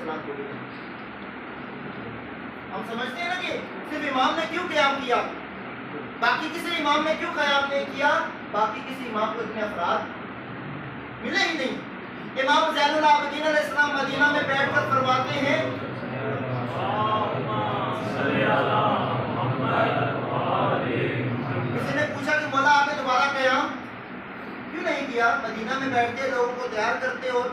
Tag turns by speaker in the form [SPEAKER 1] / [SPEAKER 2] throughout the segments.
[SPEAKER 1] السلام کو بھی نہیں. ہم سمجھتے ہیں نا کہ صرف امام نے کیوں قیام کیا, باقی کسی امام نے کیوں قیام نہیں کیا, باقی کسی امام کو اتنے افراد ملے ہی نہیں. امام زین العابدین علیہ السلام مدینہ میں بیٹھ کر فرماتے ہیں, کسی نے پوچھا کہ مولا آپ نے دوبارہ قیام کیوں نہیں کیا, مدینہ میں بیٹھتے لوگوں کو تیار کرتے اور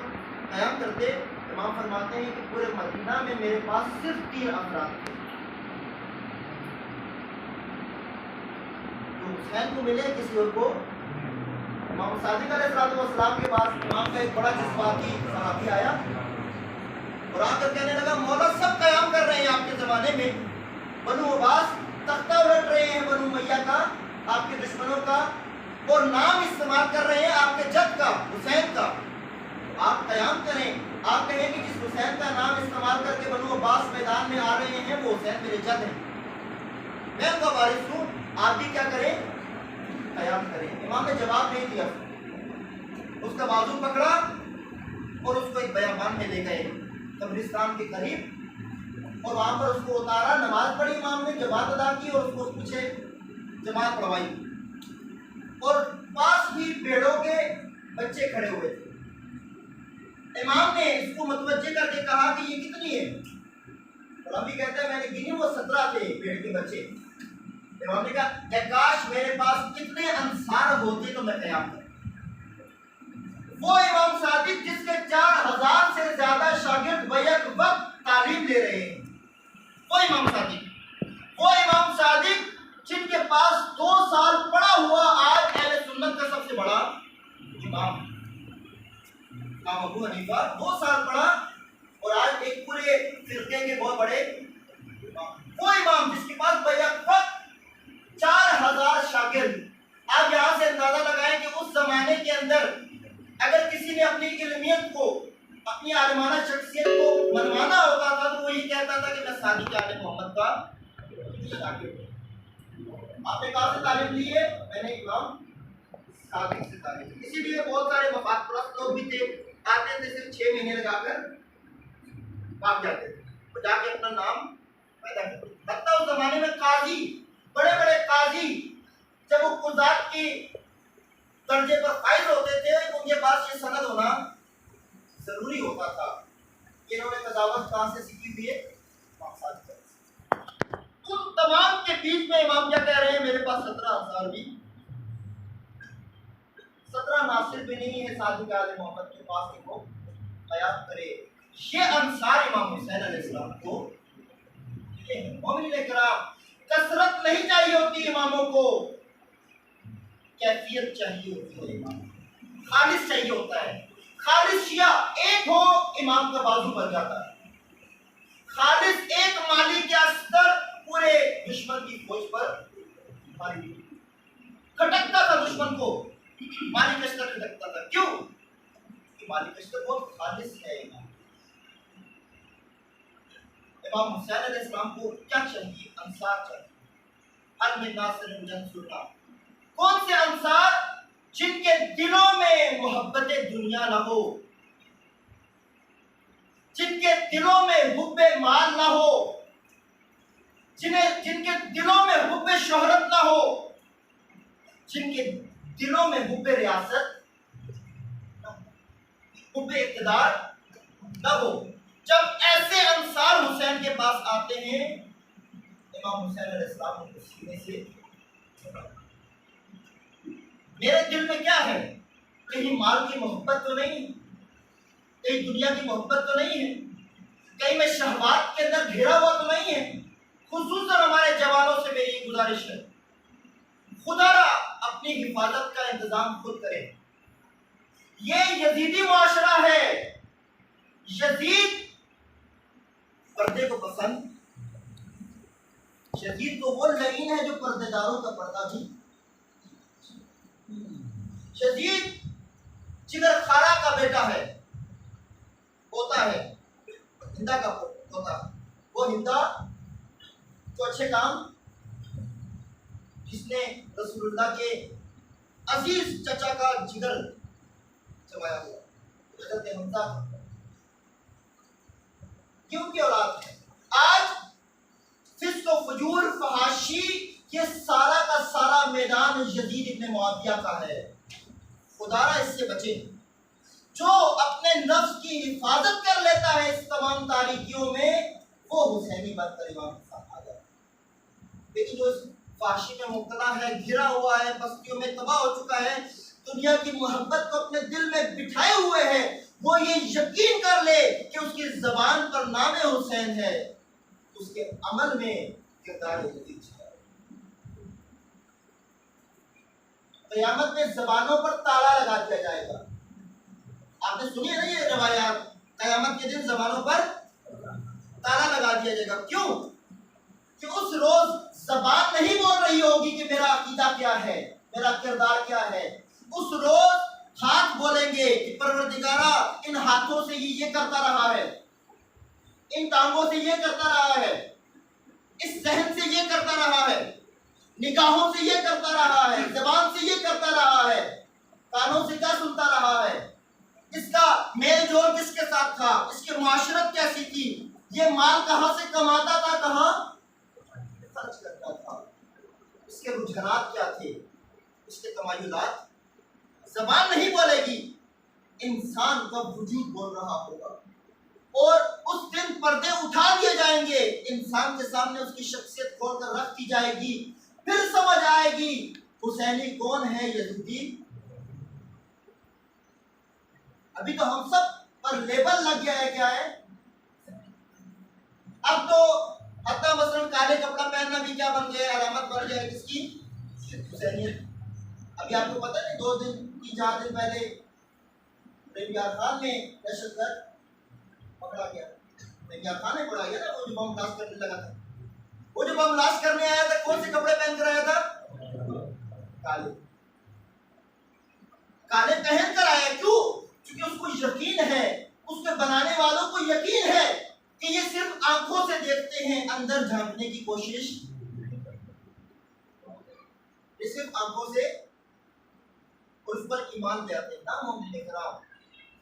[SPEAKER 1] قیام کرتے. امام فرماتے ہیں کہ پورے مدینہ میں میرے پاس صرف 3 افراد تھے جو حسین کو ملے, کسی اور کو. امام صادق علیہ السلام کے پاس امام کا ایک بڑا جذباتی صحابی آیا اور آ کر کہنے لگا, مولا سب قیام کر رہے ہیں آپ کے زمانے میں, بنو عباس تختہ الٹ رہے ہیں بنو امیہ کا, آپ کے دشمنوں کا, اور نام استعمال کر رہے ہیں آپ کے جد کا, حسین کا. آپ قیام کریں, آپ کہیں کہ جس حسین کا نام استعمال کر کے بنو عباس میدان میں آ رہے ہیں وہ حسین میرے جد ہیں, میں ان کا وارث ہوں, آپ بھی کیا کریں, قیام کریں. امام نے جواب نہیں دیا, اس کا بازو پکڑا اور اس کو ایک بیابان میں لے گئے قبرستان کے قریب, اور وہاں پر اس کو اتارا, نماز پڑھی امام نے, جماعت ادا کی اور اس کو پیچھے جماعت پڑھوائی, اور پاس ہی بھیڑوں کے بچے کھڑے ہوئے تھے. امام نے اس کو متوجہ کر کے کہا کہ یہ کتنی ہے, اور ابھی کہتا ہے میں نے گنی وہ 17 تھے بھیڑ کے بچے. امام نے کہا کہ کاش میرے پاس کتنے انصار ہوتے تو میں قیام کرتا. وہ امام صادق جس کے 4000 سے زیادہ شاگرد بیک وقت تعلیم لے رہے ہیں, وہ امام صادق جن کے پاس 2 سال پڑھا ہوا آج اہل سنت کا سب سے بڑا امام ابو حنیفہ 2 سال پڑھا اور آج ایک پورے فرقے کے بہت بڑے امام. وہ امام جس کے پاس بیک وقت 4000 شاگرد. آپ یہاں سے اندازہ لگائیں کہ اس زمانے کے اندر اگر کسی نے اپنی علمیت کو, اپنی عالمانہ شخصیت کو منوانا ہوتا تھا تو وہ یہ کہتا تھا کہ میں صادق آل محمد کا شاگرد ہوں. آپ نے کہاں سے تعلیم لی ہے, میں نے امام صادق سے تعلیم لی. اسی لیے بہت سارے مفاد پرست لوگ بھی تھے, آتے تھے صرف 6 مہینے لگا کر بھاگ جاتے تھے, تو جا کے اپنا نام پیدا کرتے. حتیٰ اس زمانے میں قاضی, بڑے بڑے قاضی جب وہ قضات کی درجے پر فائز ہوتے تھے تو ان کے پاس یہ سند ہونا ضروری ہوتا تھا کہ انہوں نے قضاوت کہاں سے سیکھی ہوئی ہے, امام صادق. ان تمام کے بیچ میں امام کیا کہہ رہے ہیں, میرے پاس 17 انصار بھی, 17 ناصر بھی نہیں ہے صادق آل محمد کے پاس کہ وہ قیام کرے. یہ انصار امام حسین علیہ السلام کو مومنین کرام, کثرت نہیں چاہیے ہوتی اماموں کو, کیفیت چاہیے ہوتی ہے. امام خالص چاہیے ہوتا ہے. خالص شیعہ ایک ہو امام کا بازو بن جاتا ہے. خالص ایک مالی کے اثر پورے دشمن کی فوج پر ماری کھٹکتا تھا, دشمن کو مالی کشتر کھٹکتا تھا. کیوں کہ مالی کشتر بہت خالص ہے. امام حسین علیہ السلام کو کیا چاہیے, انصار چاہیے. حل من ناصر ینصرنا, کون سے انصار جن کے دلوں میں محبت دنیا نہ ہو, جن کے دلوں میں حب مال نہ ہو, جن کے دلوں میں حب شہرت نہ ہو, جن کے دلوں میں حب ریاست نہ ہو, حب اقتدار نہ ہو. جب ایسے انصار حسین کے پاس آتے ہیں, امام حسین علیہ السلام ان کو سینے سے, میرے دل میں کیا ہے, کہیں مال کی محبت تو نہیں, کہیں دنیا کی محبت تو نہیں ہے, کہیں میں شہوات کے اندر گھرا ہوا تو نہیں ہے. خصوصاً ہمارے جوانوں سے میری یہ گزارش ہے, خدا را اپنی حفاظت کا انتظام خود کرے. یہ یزیدی معاشرہ ہے, یزید پردے کو پسند, یزید تو وہ لعین ہے جو پردے داروں کا پردہ بھی. یزید جگر خارا کا بیٹا ہے, ہوتا ہے ہندا کا ہوتا, وہ ہندا جو اچھے کام جس نے رسول اللہ کے عزیز چچا کا جگر چبایا ہوا, حضرت حمزہ یہ ان کی اولاد ہے. آج فسق و فجور فحاشی یہ سارا کا سارا میدان یزید ابن معاویہ کا ہے. خدا را اس سے بچے. جو اپنے نفس کی حفاظت کر لیتا ہے اس تمام تاریکیوں میں وہ حسینی بن کر امام کے ساتھ آ جاتا ہے. لیکن جو اس فحاشی میں مبتلا ہے, گھرا ہوا ہے, بستیوں میں تباہ ہو چکا ہے, دنیا کی محبت کو اپنے دل میں بٹھائے ہوئے ہے, وہ یہ یقین کر لے کہ اس کی زبان پر نام حسین ہے, اس کے عمل میں کردار یزید ہے. قیامت میں زبانوں پر تالا لگا دیا جائے گا. آپ نے سنی ہے نا یہ روایات, قیامت کے دن زبانوں پر تالا لگا دیا جائے گا. کیوں؟ کہ اس روز زبان نہیں بول رہی ہوگی کہ میرا عقیدہ کیا ہے, میرا کردار کیا ہے. اس روز ہاتھ بولیں گے کہ پروردگارا ان ہاتھوں سے یہ کرتا رہا ہے, ان ٹانگوں سے یہ کرتا رہا ہے, اس ذہن سے یہ کرتا رہا ہے, نگاہوں سے یہ کرتا رہا ہے, زبان سے یہ کرتا رہا ہے, کانوں سے کیا سنتا رہا ہے, اس کا میل جول کس کے ساتھ تھا, اس کی معاشرت کیسی تھی, یہ مال کہاں سے کماتا تھا, کہاں خرچ کرتا تھا, اس کے رجحانات کیا تھے, اس کے تمایلات. زبان نہیں بولے گی, انسان کا وجود بول رہا ہوگا. اور اس دن پردے اٹھا دیے جائیں گے, انسان کے سامنے اس کی شخصیت کھول کر رکھ دی جائے گی, پھر سمجھ آئے گی حسینی کون ہے, یزیدی. ابھی تو ہم سب پر لیبل لگ گیا ہے, کیا ہے, اب تو حتی مثلا کالے کپڑا پہننا بھی کیا بن گیا, علامت بن گیا ہے کس کی, حسینیت. ابھی آپ کو پتہ نہیں 2 دن 4 دن پہلے رنگیار خان میں دہشت گرد پکڑا گیا. رنگیار خان نے پکڑا گیا نا, وہ جو بم بلاسٹ کرنے لگا تھا, وہ جو بم بلاسٹ کرنے آیا تھا کون سے کپڑے پہن کر آیا تھا, کالے. کالے پہن کر آیا. کیوں؟ کیونکہ اس کو یقین ہے, اس کے بنانے والوں کو یقین ہے کہ یہ صرف آنکھوں سے دیکھتے ہیں, اندر جھانکنے کی کوشش, یہ صرف آنکھوں سے, اور اس پر ایمان لے آتے ہیں. نا مومن کرام,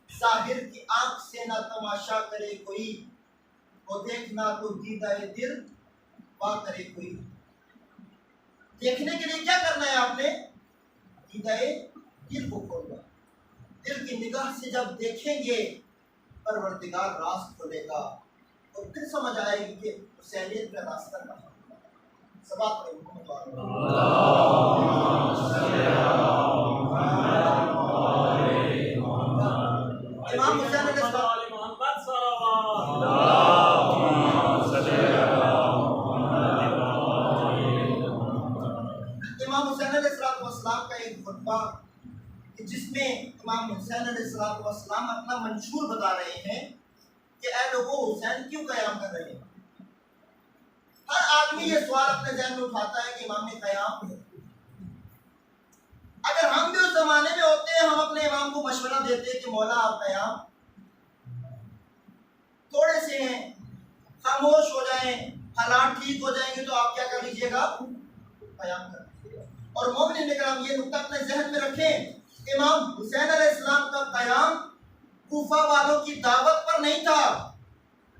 [SPEAKER 1] ظاہر کی آنکھ سے نہ تماشا کرے کوئی, وہ دیکھنا تو دیدہ دل وا کرے کوئی. دیکھنے کے لیے کیا کرنا ہے آپ نے, دیدہ دل کو کھولنا. دل کی نگاہ سے جب دیکھیں گے پروردگار راز کھولے گا, اور پھر سمجھ آئے گی کہ حسینیت کا راستہ کہاں. سبات پڑھیں امام حسین علیہ السلام. امام حسین علیہ السلام کا ایک خطبہ جس میں امام حسین علیہ السلام اپنا منشور بتا رہے ہیں کہ اے لوگوں, حسین کیوں قیام کر رہے ہیں. ہر آدمی یہ سوال اپنے ذہن میں اٹھاتا ہے کہ امام نے قیام, اگر ہم بھی اس زمانے میں ہوتے ہیں, ہم اپنے امام کو مشورہ دیتے کہ مولا آپ قیام تھوڑے سے ہیں, خاموش ہو جائیں, حالات ٹھیک ہو جائیں گے تو آپ کیا کر لیجئے گا, قیام کر لیجئے گا. اور مومنین کرام یہ نقطہ اپنے ذہن میں رکھیں, امام حسین علیہ السلام کا قیام کوفہ والوں کی دعوت پر نہیں تھا.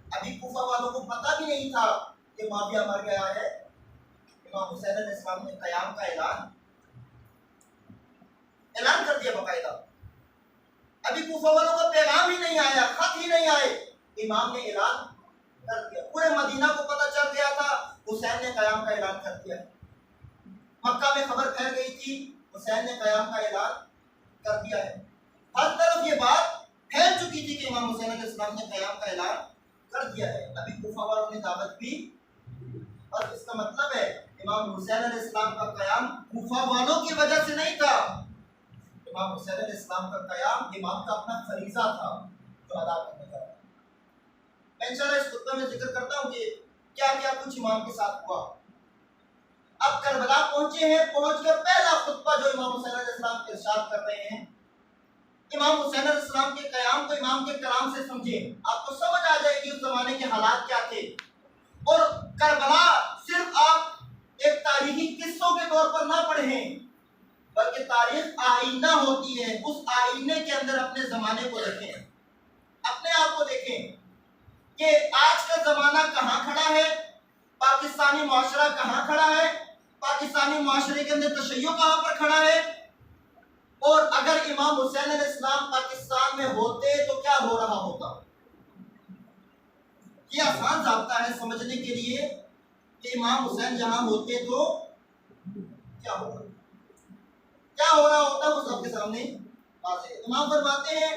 [SPEAKER 1] ابھی کوفہ والوں کو پتہ بھی نہیں تھا کہ معاویہ مر گیا ہے. امام حسین علیہ السلام نے قیام کا اعلان کر دیا باقاعدہ. ابھی کوفہ والوں کا پیغام ہی نہیں آیا, خط ہی نہیں آئے, امام نے اعلان کر دیا. پورے مدینہ کو پتہ چل گیا تھا, حسین نے قیام کا اعلان کر دیا. مکہ میں خبر پھیل گئی تھی, حسین نے قیام کا اعلان کر دیا ہے. ہر طرف یہ بات پھیل چکی تھی کہ امام حسین علیہ السلام نے قیام کا اعلان کر دیا ہے. ابھی کوفہ والوں نے دعوت بھی, اور اس کا مطلب ہے امام حسین علیہ السلام کا قیام کوفہ والوں کی وجہ سے نہیں تھا. امام حسین علیہ السلام کا قیام امام کا اپنا فریضہ تھا جو ادا کرنے کا. میں انشاءاللہ اس خطبہ میں ذکر کرتا ہوں کہ کیا کیا کچھ امام کے ساتھ ہوا. اب کربلا پہنچے ہیں, پہنچ کر پہلا خطبہ جو امام حسین علیہ السلام ارشاد کر رہے ہیں, امام حسین علیہ السلام کے قیام کو امام کے کلام سے سمجھیں, آپ کو سمجھ آ جائے گی اس زمانے کے حالات کیا تھے. اور کربلا صرف آپ ایک تاریخی قصوں کے طور پر نہ پڑھیں, بلکہ تاریخ آئینہ ہوتی ہے. اس آئینے کے اندر اپنے زمانے کو دیکھیں, اپنے آپ کو دیکھیں. کہ آج کا زمانہ کہاں کھڑا ہے، پاکستانی معاشرہ کہاں کھڑا ہے، پاکستانی معاشرے کے اندر تشیع کہاں پر کھڑا ہے، اور اگر امام حسین علیہ السلام پاکستان میں ہوتے تو کیا ہو رہا ہوتا۔ یہ آسان ضابطہ ہے سمجھنے کے لیے کہ امام حسین جہاں ہوتے تو کیا ہوتا، کیا ہو رہا ہوتا، وہ سب کے سامنے واضح ہے۔ امام فرماتے ہیں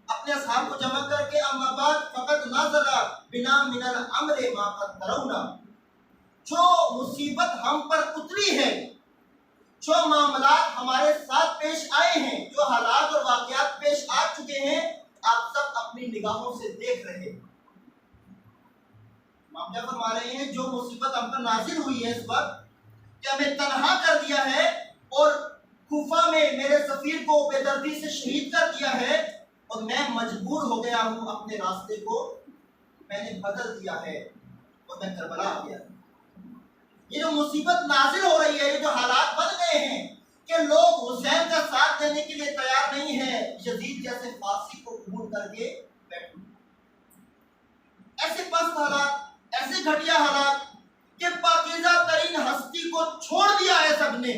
[SPEAKER 1] اپنے اصحاب کو جمع کر کے، اما بعد فقط نازل بنا من الامر ما قد ترونا، جو مصیبت ہم پر اتری ہے، جو معاملات ہمارے ساتھ پیش آئے ہیں، جو حالات اور واقعات پیش آ چکے ہیں، آپ سب اپنی نگاہوں سے دیکھ رہے ہیں۔ امام کیا فرما رہے ہیں، جو مصیبت ہم پر نازل ہوئی ہے اس وقت، کہ ہمیں تنہا کر دیا ہے اور کوفہ میں میرے سفیر کو بے دردی سے شہید کر دیا ہے، اور میں مجبور ہو گیا ہوں اپنے راستے کو میں نے بدل دیا ہے اور میں کربلا آ گیا۔ یہ جو مصیبت نازل ہو رہی ہے، یہ جو حالات بن گئے ہیں کہ لوگ حسین کا ساتھ دینے کے لیے تیار نہیں ہیں، یزید جیسے فاسق کو قبول کر کے بیٹھے، ایسے پست حالات، ایسے گھٹیا حالات کہ پاکیزہ ترین ہستی کو چھوڑ دیا ہے، سب نے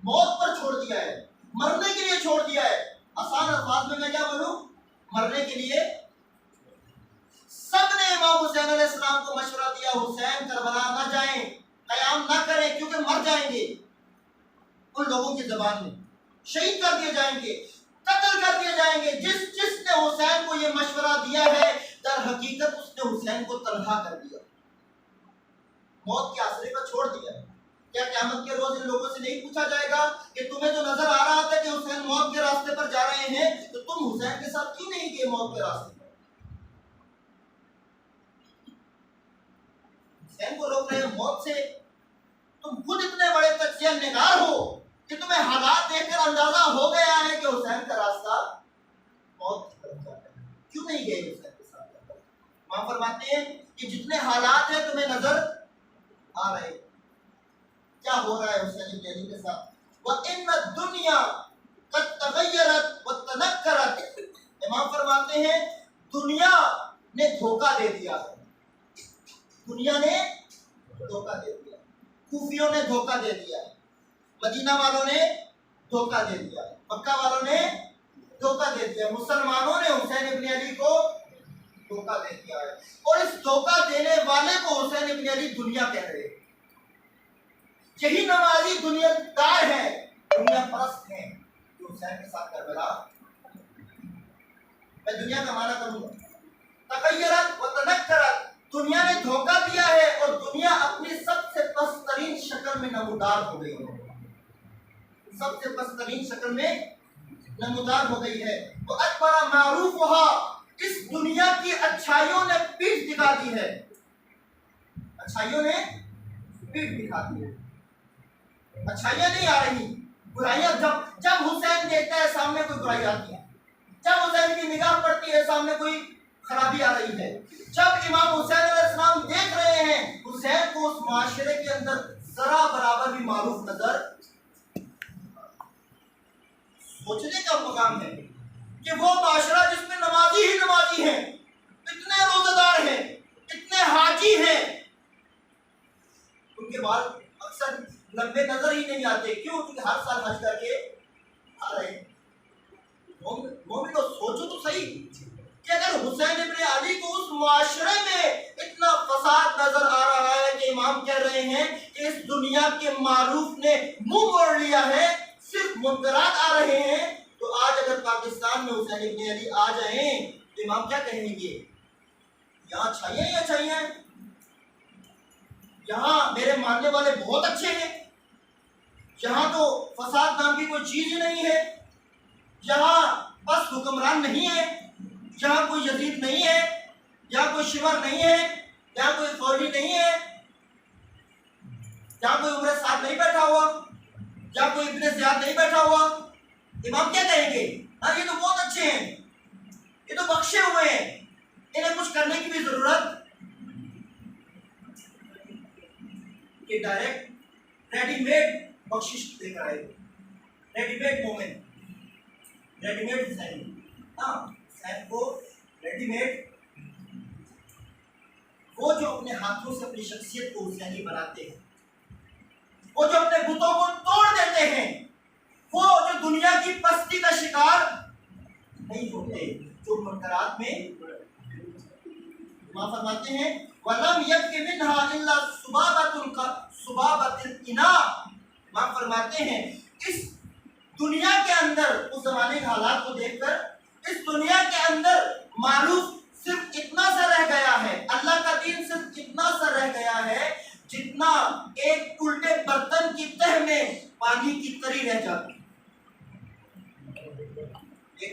[SPEAKER 1] موت پر چھوڑ دیا ہے، مرنے کے لیے چھوڑ دیا ہے۔ آسان الفاظ میں کیا بولوں، مرنے کے لیے سب نے امام حسین علیہ السلام کو مشورہ دیا، حسین کربلا نہ جائیں، قیام نہ کریں، کیونکہ مر جائیں گے، ان لوگوں کی زبان میں شہید کر دیے جائیں گے، قتل کر دیے جائیں گے۔ جس نے حسین کو یہ مشورہ دیا ہے، در حقیقت اس نے حسین کو تنہا کر دیا، موت کے آسرے پر چھوڑ دیا۔ کیا قیامت کے روز ان لوگوں سے نہیں پوچھا جائے گا کہ تمہیں جو نظر آ رہا تھا کہ حسین موت کے راستے پر جا رہے ہیں، تو تم حسین کے ساتھ کیوں نہیں گئے موت کے راستے پر؟ حسین کو روک رہے ہیں موت سے، تم خود اتنے بڑے تجزیہ نگار ہو کہ تمہیں حالات دیکھ کر اندازہ ہو گیا ہے کہ حسین کا راستہ موت کی طرف جاتا ہے، کیوں نہیں گئے حسین کے ساتھ؟ وہاں فرماتے ہیں کہ جتنے حالات ہیں تمہیں نظر آ رہے، کیا ہو رہا ہے حسین ابن علی کے ساتھ۔ وَإِنَّ الدُّنْيَا قَدْ تَغَيَّرَتْ وَتَنَكَّرَتْ، امام فرماتے ہیں دنیا نے دھوکہ دے دیا ہے، دنیا نے دھوکہ دے دیا، کوفیوں نے دھوکہ دے دیا، مدینہ والوں نے دھوکہ دے دیا، مکہ والوں نے دھوکہ دے دیا، مسلمانوں نے حسین ابن علی کو دھوکہ دے دیا ہے، اور اس دھوکہ دینے والے کو حسین ابن علی دنیا کہہ رہے ہیں۔ یہی نمازی دنیا دار ہے، دنیا پرست ہیں جو حسین کے ساتھ کربلا۔ میں دنیا کا معنی کروں گا، تغیرت و تنکرت، دنیا نے دھوکہ دیا ہے اور دنیا اپنی سب سے پست ترین شکل میں نمودار ہو گئی ہے، سب سے پست ترین شکل میں نمودار ہو گئی ہے۔ تو اکبر معروف ہوا، اس دنیا کی اچھائیوں نے پیٹھ دکھا دی ہے، اچھائیوں نے پیٹھ دکھا دی ہے، اچھائیاں نہیں آ رہی، برائیاں۔ جب حسین دیکھتا ہے سامنے کوئی برائی آتی ہے، جب حسین کی نگاہ پڑتی ہے سامنے کوئی خرابی آ رہی ہے، جب امام حسین علیہ السلام دیکھ رہے ہیں حسین کو اس معاشرے کے اندر ذرا برابر بھی معروف نظر، سوچنے کا مقام ہے کہ وہ معاشرہ جس میں نمازی ہی نمازی ہیں، اتنے روزہ دار ہیں، اتنے حاجی ہیں، ان کے بعد اکثر لمبے نظر ہی نہیں آتے، کیوں؟ کیونکہ ہر سال حج کر کے آ رہے ہیں۔ مومنو سوچو تو صحیح کہ اگر حسین ابن علی کو اس معاشرے میں اتنا فساد نظر آ رہا ہے کہ امام کہہ رہے ہیں کہ اس دنیا کے معروف نے منہ موڑ لیا ہے، صرف منکرات آ رہے ہیں، تو آج اگر پاکستان میں حسین ابن علی آ جائیں تو امام کیا کہیں گے؟ یہاں اچھائیاں ہی اچھائیاں ہیں، یہاں میرے ماننے والے بہت اچھے ہیں، یہاں تو فساد نام کی کوئی چیز ہی نہیں ہے، یہاں بس حکمران نہیں ہے، یہاں کوئی یزید نہیں ہے، یہاں کوئی شمر نہیں ہے، یہاں کوئی فوجی نہیں ہے، یہاں کوئی عمر سعد نہیں بیٹھا ہوا، یہاں کوئی ابن زیاد نہیں بیٹھا ہوا۔ امام کیا کہیں گے؟ ہاں یہ تو بہت اچھے ہیں، یہ تو بخشے ہوئے ہیں، انہیں کچھ کرنے کی بھی ضرورت، کہ ڈائریکٹ ریڈی میڈ بخشش دے کر آئے، ریڈی میڈ مومن، ریڈی میڈ حسین، ہاں حسین کو ریڈی میڈ وہ جو اپنے ہاتھوں سے اپنی شخصیت کو حسینی بناتے ہیں، وہ جو اپنے بتوں کو توڑ دیتے ہیں، وہ جو دنیا کی پستی کا شکار نہیں ہوتے، جو منکرات میں ماں فرماتے ہیں وَلَمْ يَبْكِ مِنْهَا إِلَّا سُبَابَةُ الْإِنَاءِ، ماں فرماتے ہیں اس دنیا کے اندر، اس زمانے کے حالات کو دیکھ کر اس دنیا کے اندر معروف صرف اتنا سا رہ گیا ہے، اللہ کا دین صرف اتنا سا رہ گیا ہے جتنا ایک الٹے برتن کی تہ میں پانی کی تری رہ جاتی ہے۔ ایک